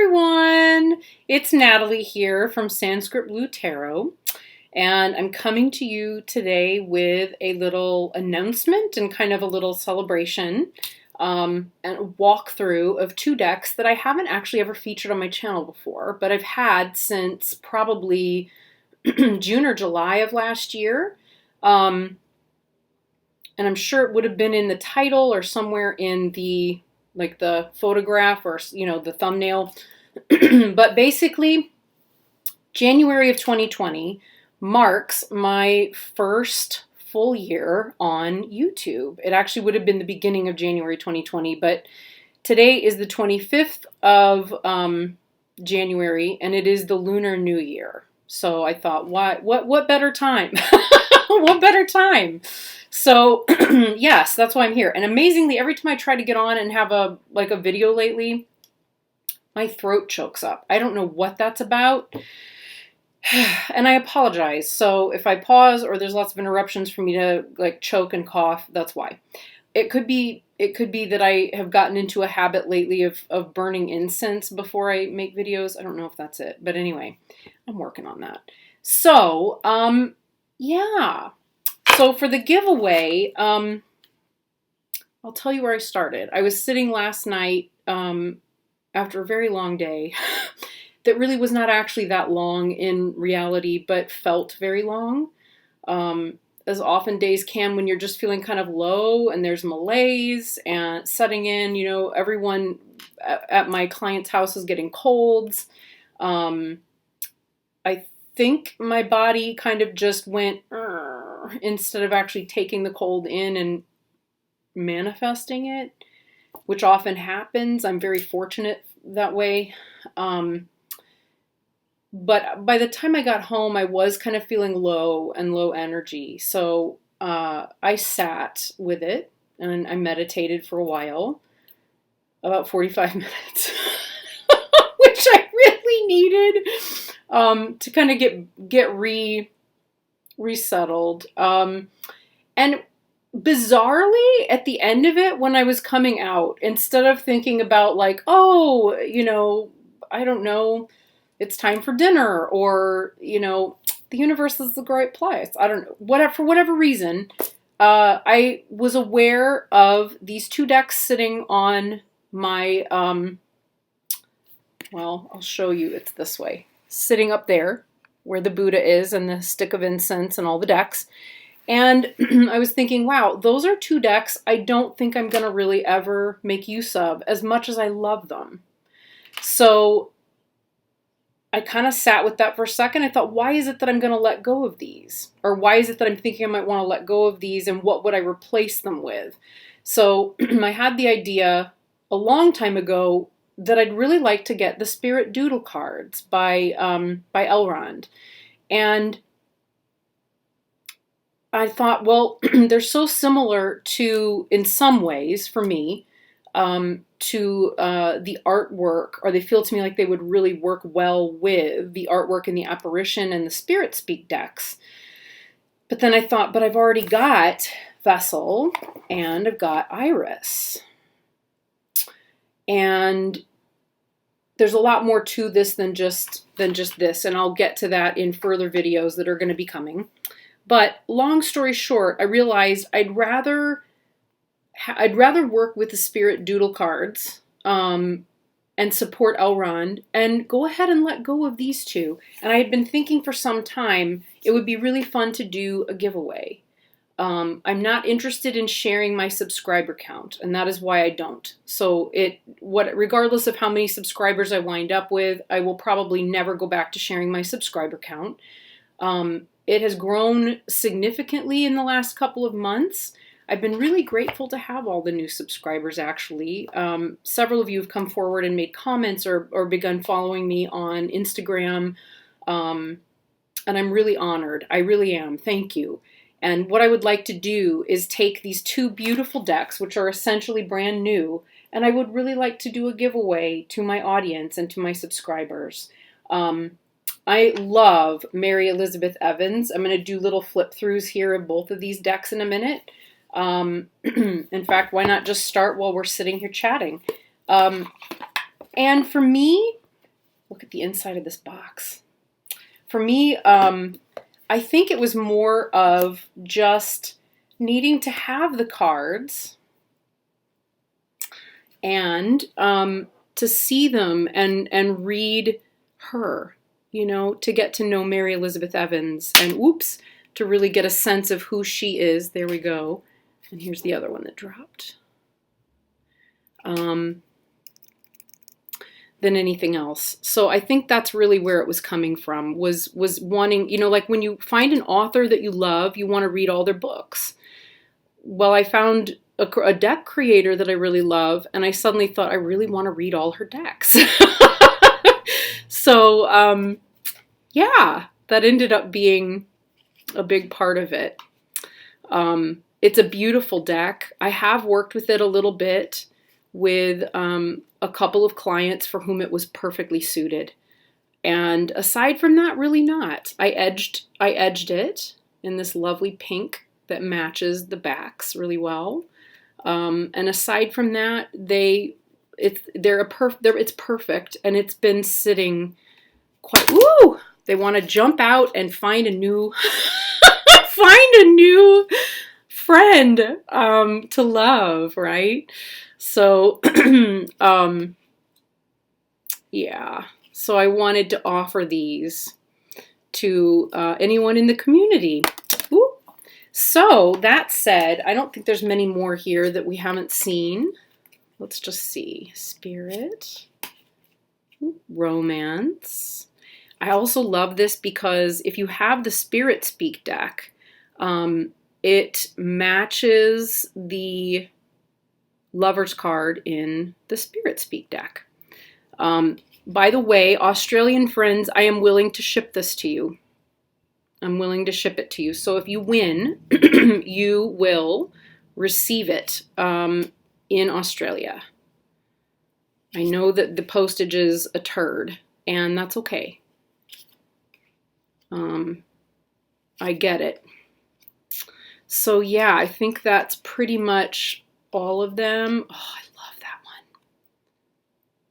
everyone, it's Natalie here from Sanskrit Blue Tarot, and I'm coming to you today with a little announcement and kind of a little celebration and a walkthrough of two decks that I haven't actually ever featured on my channel before, but I've had since probably June or July of last year. And I'm sure it would have been in the title or somewhere in the photograph or, the thumbnail. But basically, January of 2020 marks my first full year on YouTube. It actually would have been the beginning of January 2020, but today is the 25th of January, and it is the Lunar New Year. So I thought, what better time? What better time? So yes, that's why I'm here. And amazingly, every time I try to get on and have a video lately, my throat chokes up. I don't know what that's about. And I apologize. So if I pause or there's lots of interruptions for me to choke and cough, that's why. It could be that I have gotten into a habit lately of burning incense before I make videos. I don't know if that's it. But anyway, I'm working on that. So, yeah. So for the giveaway, I'll tell you where I started. I was sitting last night after a very long day that really was not actually that long in reality, but felt very long, as often days can when you're just feeling kind of low and there's malaise and setting in. Everyone at my client's house is getting colds. I think my body kind of just went instead of actually taking the cold in and manifesting it, which often happens. I'm very fortunate that way. But by the time I got home, I was kind of feeling low and low energy. So I sat with it and I meditated for a while, about 45 minutes, which I really needed to kind of get resettled. And bizarrely, at the end of it, when I was coming out, instead of thinking about I don't know, it's time for dinner, or, the universe is the right place, I don't know, for whatever reason, I was aware of these two decks sitting on my, well, I'll show you, it's this way, sitting up there where the Buddha is and the stick of incense and all the decks. And I was thinking, wow, those are two decks I don't think I'm going to really ever make use of as much as I love them. So I kind of sat with that for a second. I thought, why is it that I'm going to let go of these? Or why is it that I'm thinking I might want to let go of these, and what would I replace them with? So I had the idea a long time ago that I'd really like to get the Spirit Doodle cards by Elrond. And I thought, well, they're so similar to, in some ways, for me, to the artwork, or they feel to me like they would really work well with the artwork in the Apparition and the Spirit Speak decks. But then I thought, but I've already got Vessel and I've got Iris. And there's a lot more to this than just this, and I'll get to that in further videos that are going to be coming. But long story short, I realized I'd rather work with the Spirit Doodle cards and support Elrond and go ahead and let go of these two. And I had been thinking for some time it would be really fun to do a giveaway. I'm not interested in sharing my subscriber count, and that is why I don't. So regardless of how many subscribers I wind up with, I will probably never go back to sharing my subscriber count. It has grown significantly in the last couple of months. I've been really grateful to have all the new subscribers, actually. Several of you have come forward and made comments or begun following me on Instagram, and I'm really honored. I really am. Thank you. And what I would like to do is take these two beautiful decks, which are essentially brand new, and I would really like to do a giveaway to my audience and to my subscribers. I love Mary Elizabeth Evans. I'm going to do little flip-throughs here of both of these decks in a minute. In fact, why not just start while we're sitting here chatting? And for me, look at the inside of this box. For me, I think it was more of just needing to have the cards and to see them and read her, you know, to get to know Mary Elizabeth Evans and to really get a sense of who she is. There we go. And here's the other one that dropped. Than anything else. So I think that's really where it was coming from, was wanting, you know, like when you find an author that you love, you want to read all their books. Well, I found a deck creator that I really love, and I suddenly thought I really want to read all her decks. So, yeah, that ended up being a big part of it. It's a beautiful deck. I have worked with it a little bit with a couple of clients for whom it was perfectly suited. And aside from that, really not. I edged it in this lovely pink that matches the backs really well. And aside from that, it's perfect, and it's been sitting quite. Ooh, they want to jump out and find a new friend to love, right? So, yeah. So I wanted to offer these to anyone in the community. Ooh. So that said, I don't think there's many more here that we haven't seen. Let's just see. Spirit. Ooh, romance. I also love this because if you have the Spirit Speak deck, it matches the Lover's card in the Spirit Speak deck. By the way, Australian friends, I am willing to ship this to you. I'm willing to ship it to you. So if you win, you will receive it in Australia. I know that the postage is a turd, and that's okay. I get it. So yeah, I think that's pretty much all of them. Oh, I love that one.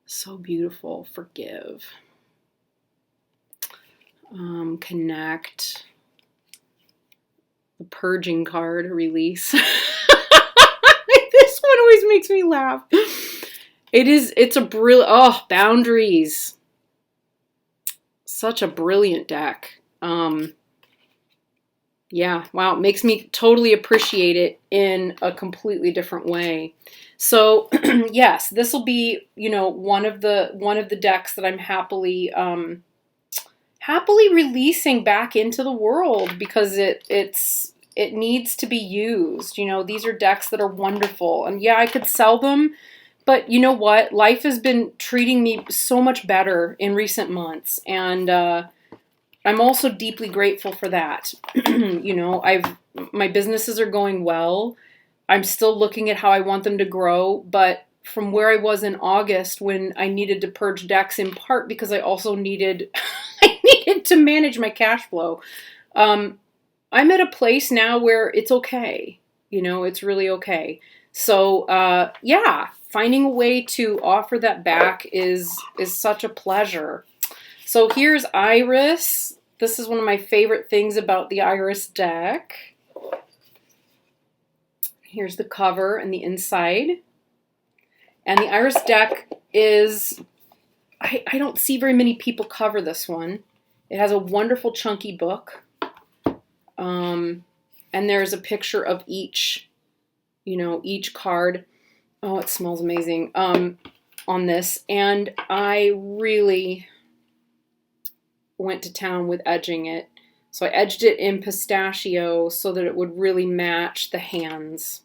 So beautiful. Forgive. Connect. The purging card, release. This one always makes me laugh. It's a brilliant, boundaries. Such a brilliant deck. Yeah, wow, it makes me totally appreciate it in a completely different way. So, yes, this will be, you know, one of the decks that I'm happily releasing back into the world, because it needs to be used. You know, these are decks that are wonderful, and yeah, I could sell them, but you know what? Life has been treating me so much better in recent months, and I'm also deeply grateful for that. You know, my businesses are going well. I'm still looking at how I want them to grow, but from where I was in August when I needed to purge decks, in part because I also needed to manage my cash flow. I'm at a place now where it's okay. You know, it's really okay. So, yeah, finding a way to offer that back is such a pleasure. So here's Iris. This is one of my favorite things about the Iris deck. Here's the cover and the inside. And the Iris deck is, I don't see very many people cover this one. It has a wonderful chunky book. And there's a picture of each, you know, each card. Oh, it smells amazing on this. And I really went to town with edging it. So I edged it in pistachio so that it would really match the hands.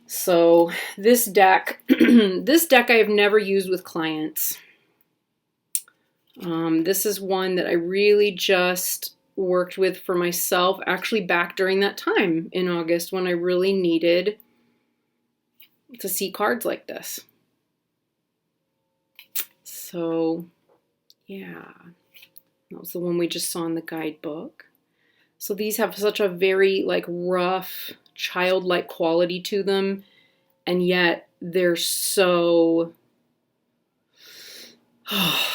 So this deck, this deck I have never used with clients. This is one that I really just worked with for myself, actually back during that time in August when I really needed to see cards like this. So yeah, that was the one we just saw in the guidebook. So these have such a very like rough, childlike quality to them, and yet they're so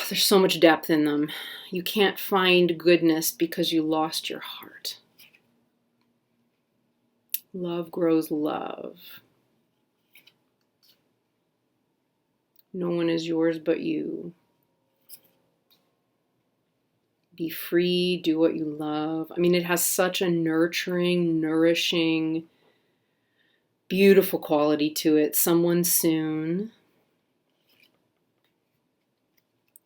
There's so much depth in them. You can't find goodness because you lost your heart. Love grows love. No one is yours but you. Be free, do what you love. I mean, it has such a nurturing, nourishing, beautiful quality to it. Someone soon.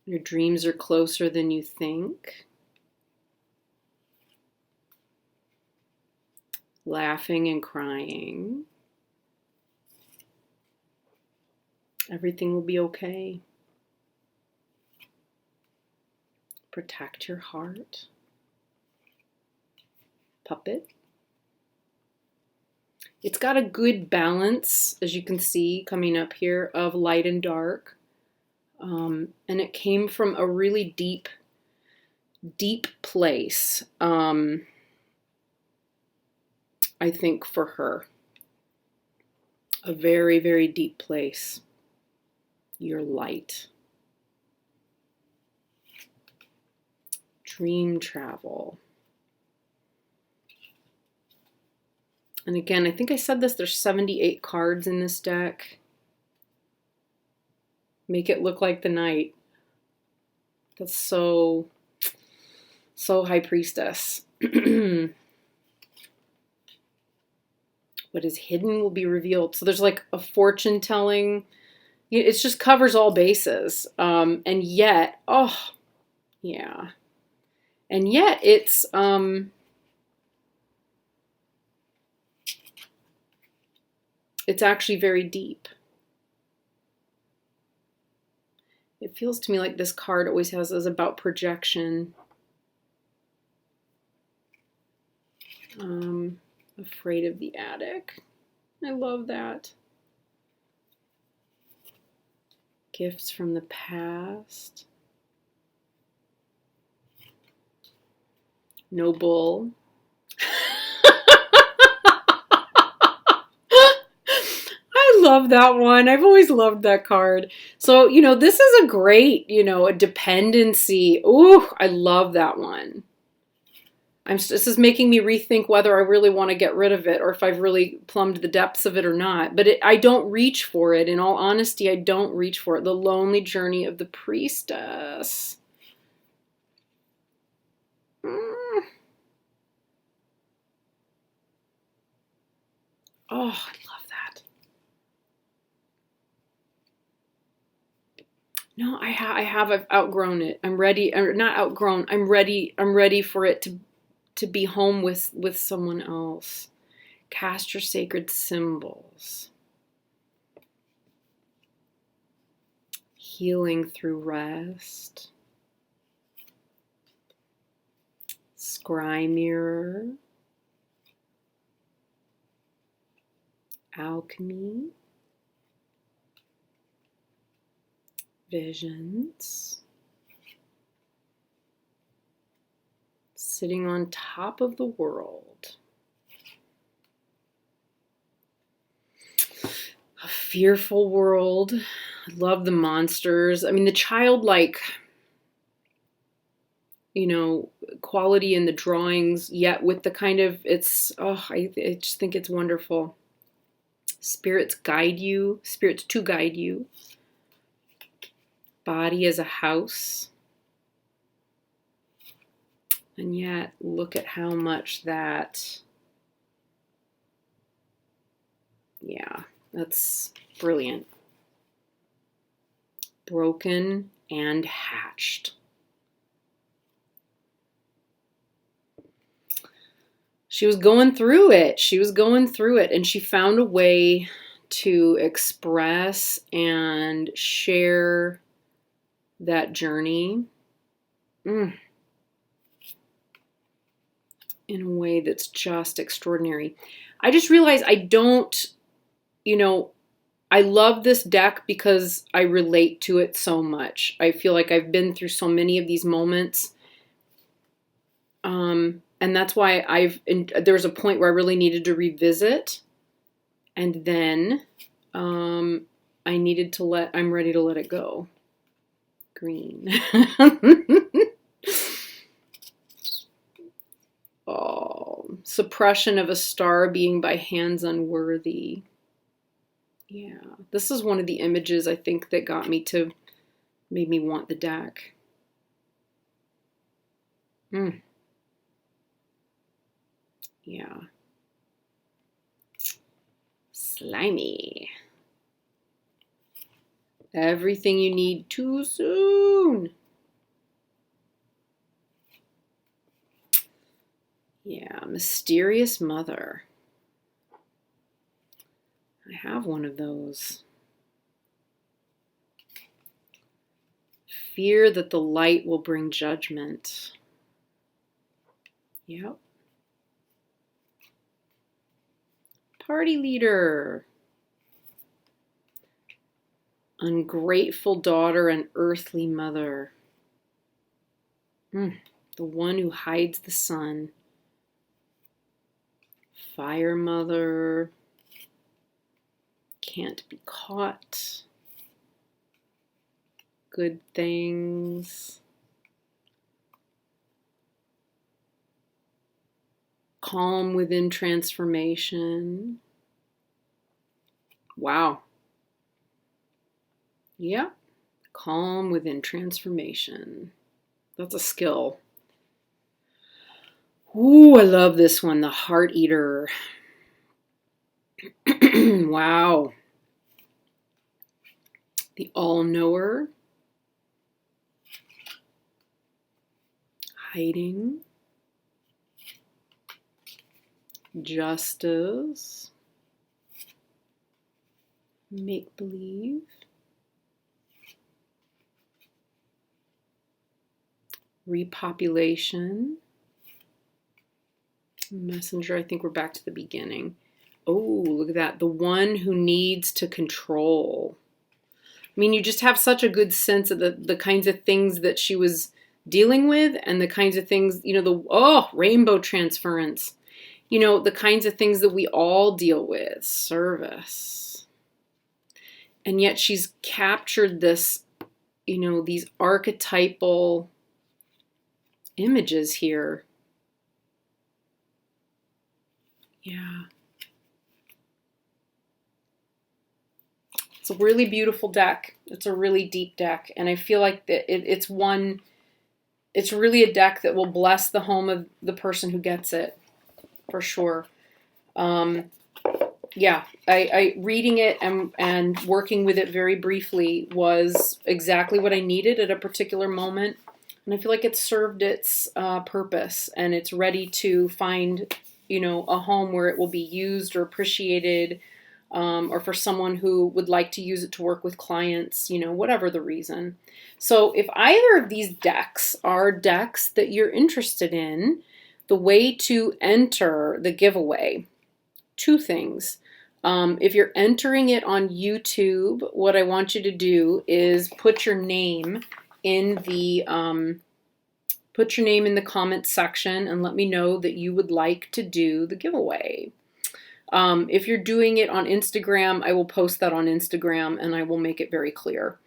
Your dreams are closer than you think. Laughing and crying. Everything will be okay. Protect your heart. Puppet. It's got a good balance, as you can see coming up here, of light and dark. And it came from a really deep, deep place, I think, for her. A very, very deep place. Your light. Dream travel. And again, I think I said this, there's 78 cards in this deck. Make it look like the night. That's so High Priestess. What is hidden will be revealed. So there's like a fortune telling. It just covers all bases. And yet, oh, yeah. And yet it's actually very deep. It feels to me like this card always has is about projection. Afraid of the attic. I love that. Gifts from the past. Noble. I love that one. I've always loved that card. So, this is a great, a dependency. Ooh, I love that one. This is making me rethink whether I really want to get rid of it or if I've really plumbed the depths of it or not. But I don't reach for it. In all honesty, I don't reach for it. The lonely journey of the priestess. Oh, I love that. No, I've outgrown it. I'm ready. Or not outgrown. I'm ready for it to be home with someone else. Cast your sacred symbols. Healing through rest. Scry mirror. Alchemy. Visions. Sitting on top of the world. A fearful world. I love the monsters. I mean, the childlike, quality in the drawings, yet with the kind of, I just think it's wonderful. Spirits to guide you. Body as a house. And yet, look at how much that, yeah, that's brilliant. Broken and hatched. She was going through it. And she found a way to express and share that journey. In a way that's just extraordinary. I just realized I don't, I love this deck because I relate to it so much. I feel like I've been through so many of these moments. And that's why there was a point where I really needed to revisit. And then I'm ready to let it go. green. Oh, suppression of a star being by hands unworthy. Yeah, this is one of the images I think that made me want the deck. Yeah. Slimy. Everything you need too soon. Yeah, mysterious mother. I have one of those. Fear that the light will bring judgment. Yep. Party leader. Ungrateful daughter and earthly mother. The one who hides the sun. Fire mother. Can't be caught. Good things. Calm within transformation. Wow. Yeah. Calm within transformation. That's a skill. Ooh, I love this one. The Heart Eater. Wow. The All-Knower. Hiding. Justice. Make-believe. Repopulation. Messenger. I think we're back to the beginning. Oh, look at that. The one who needs to control. I mean, you just have such a good sense of the kinds of things that she was dealing with and the kinds of things, rainbow transference. The kinds of things that we all deal with. Service. And yet she's captured this, these archetypal images here. Yeah. It's a really beautiful deck. It's a really deep deck. And I feel like it's really a deck that will bless the home of the person who gets it, for sure. Yeah, I reading it and working with it very briefly was exactly what I needed at a particular moment. And I feel like it's served its purpose and it's ready to find, a home where it will be used or appreciated, or for someone who would like to use it to work with clients, whatever the reason. So if either of these decks are decks that you're interested in, the way to enter the giveaway, two things. If you're entering it on YouTube, what I want you to do is put your name in the comment section and let me know that you would like to do the giveaway. If you're doing it on Instagram, I will post that on Instagram and I will make it very clear.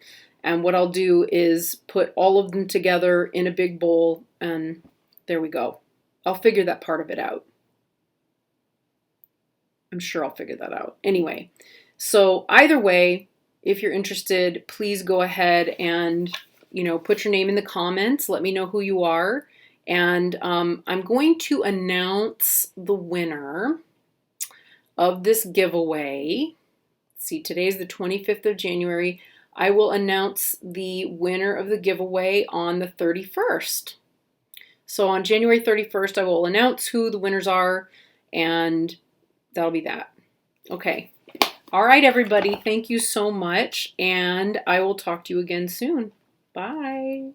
And what I'll do is put all of them together in a big bowl and there we go. I'll figure that part of it out. I'm sure I'll figure that out. Anyway, so either way, if you're interested, please go ahead and, put your name in the comments. Let me know who you are. And I'm going to announce the winner of this giveaway. See, today's the 25th of January. I will announce the winner of the giveaway on the 31st. So on January 31st, I will announce who the winners are, and that'll be that. Okay. All right, everybody. Thank you so much, and I will talk to you again soon. Bye.